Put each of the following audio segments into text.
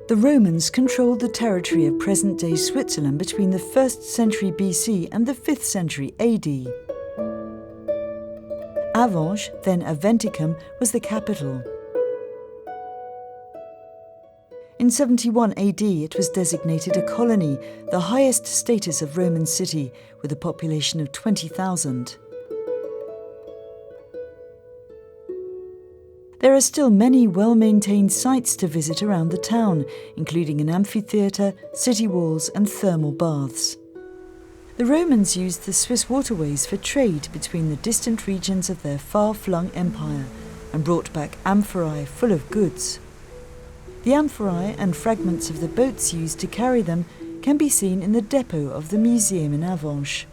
The Romans controlled the territory of present-day Switzerland between the 1st century BC and the 5th century AD. Avenches, then Aventicum, was the capital. In 71 AD, it was designated a colony, the highest status of Roman city, with a population of 20,000. There are still many well-maintained sites to visit around the town, including an amphitheatre, city walls and thermal baths. The Romans used the Swiss waterways for trade between the distant regions of their far-flung empire and brought back amphorae full of goods. The amphorae and fragments of the boats used to carry them can be seen in the depot of the museum in Avenches.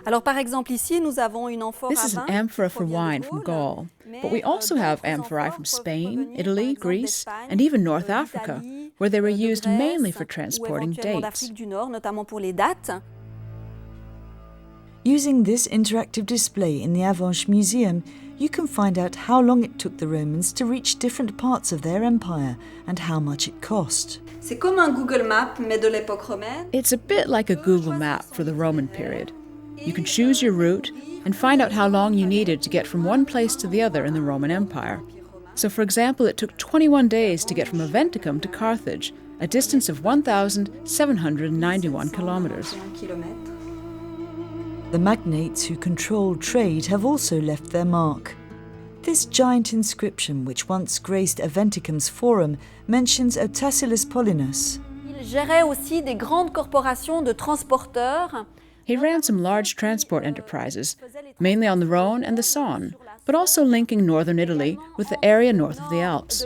This is an amphora for wine from Gaul, but we also have amphorae from Spain, Italy, Greece, and even North Africa, where they were used mainly for transporting dates. Using this interactive display in the Avenches Museum, you can find out how long it took the Romans to reach different parts of their empire and how much it cost. It's a bit like a Google map for the Roman period. You can choose your route and find out how long you needed to get from one place to the other in the Roman Empire. So, for example, it took 21 days to get from Aventicum to Carthage, a distance of 1,791 kilometers. The magnates who controlled trade have also left their mark. This giant inscription, which once graced Aventicum's forum, mentions a Tacitus Paulinus. He ran some large transport enterprises, mainly on the Rhone and the Saône, but also linking northern Italy with the area north of the Alps.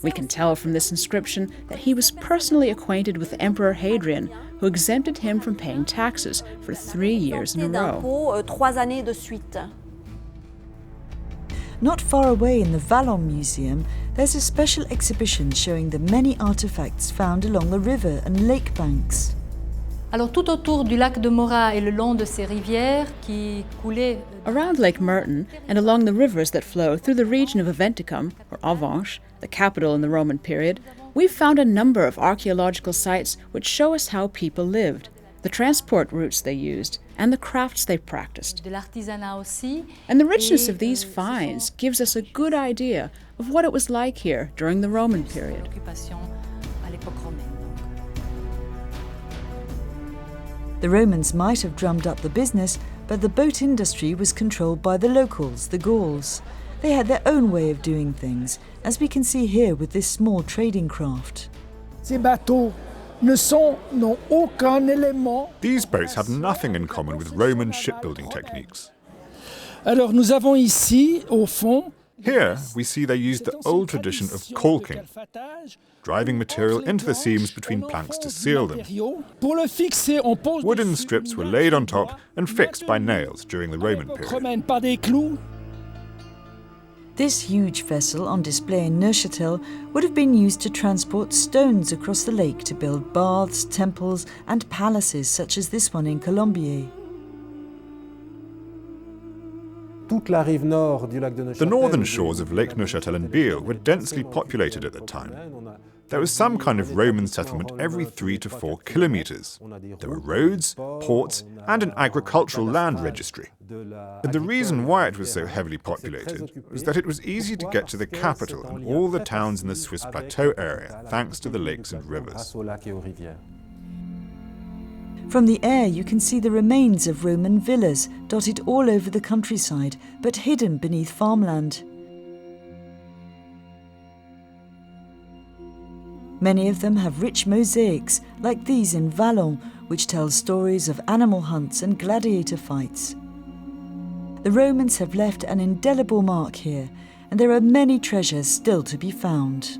We can tell from this inscription that he was personally acquainted with Emperor Hadrian, who exempted him from paying taxes for 3 years in a row. Not far away in the Vallon Museum, there's a special exhibition showing the many artifacts found along the river and lake banks. Alors tout autour du lac de Morat et le long de ses rivières qui coulaient. Around Lake Merton and along the rivers that flow through the region of Aventicum, or Avenches, the capital in the Roman period, we've found a number of archaeological sites which show us how people lived, the transport routes they used, and the crafts they practiced. De l'artisanat aussi. And the richness of these finds gives us a good idea of what it was like here during the Roman period. The Romans might have drummed up the business, but the boat industry was controlled by the locals, the Gauls. They had their own way of doing things, as we can see here with this small trading craft. These boats have nothing in common with Roman shipbuilding techniques. Alors nous avons ici, au fond, here we see they used the old tradition of caulking, driving material into the seams between planks to seal them. Wooden strips were laid on top and fixed by nails during the Roman period. This huge vessel on display in Neuchâtel would have been used to transport stones across the lake to build baths, temples and palaces such as this one in Colombier. The northern shores of Lake Neuchâtel and Biel were densely populated at the time. There was some kind of Roman settlement every 3 to 4 kilometers. There were roads, ports, and an agricultural land registry. And the reason why it was so heavily populated was that it was easy to get to the capital and all the towns in the Swiss plateau area, thanks to the lakes and rivers. From the air you can see the remains of Roman villas dotted all over the countryside, but hidden beneath farmland. Many of them have rich mosaics, like these in Vallon, which tell stories of animal hunts and gladiator fights. The Romans have left an indelible mark here, and there are many treasures still to be found.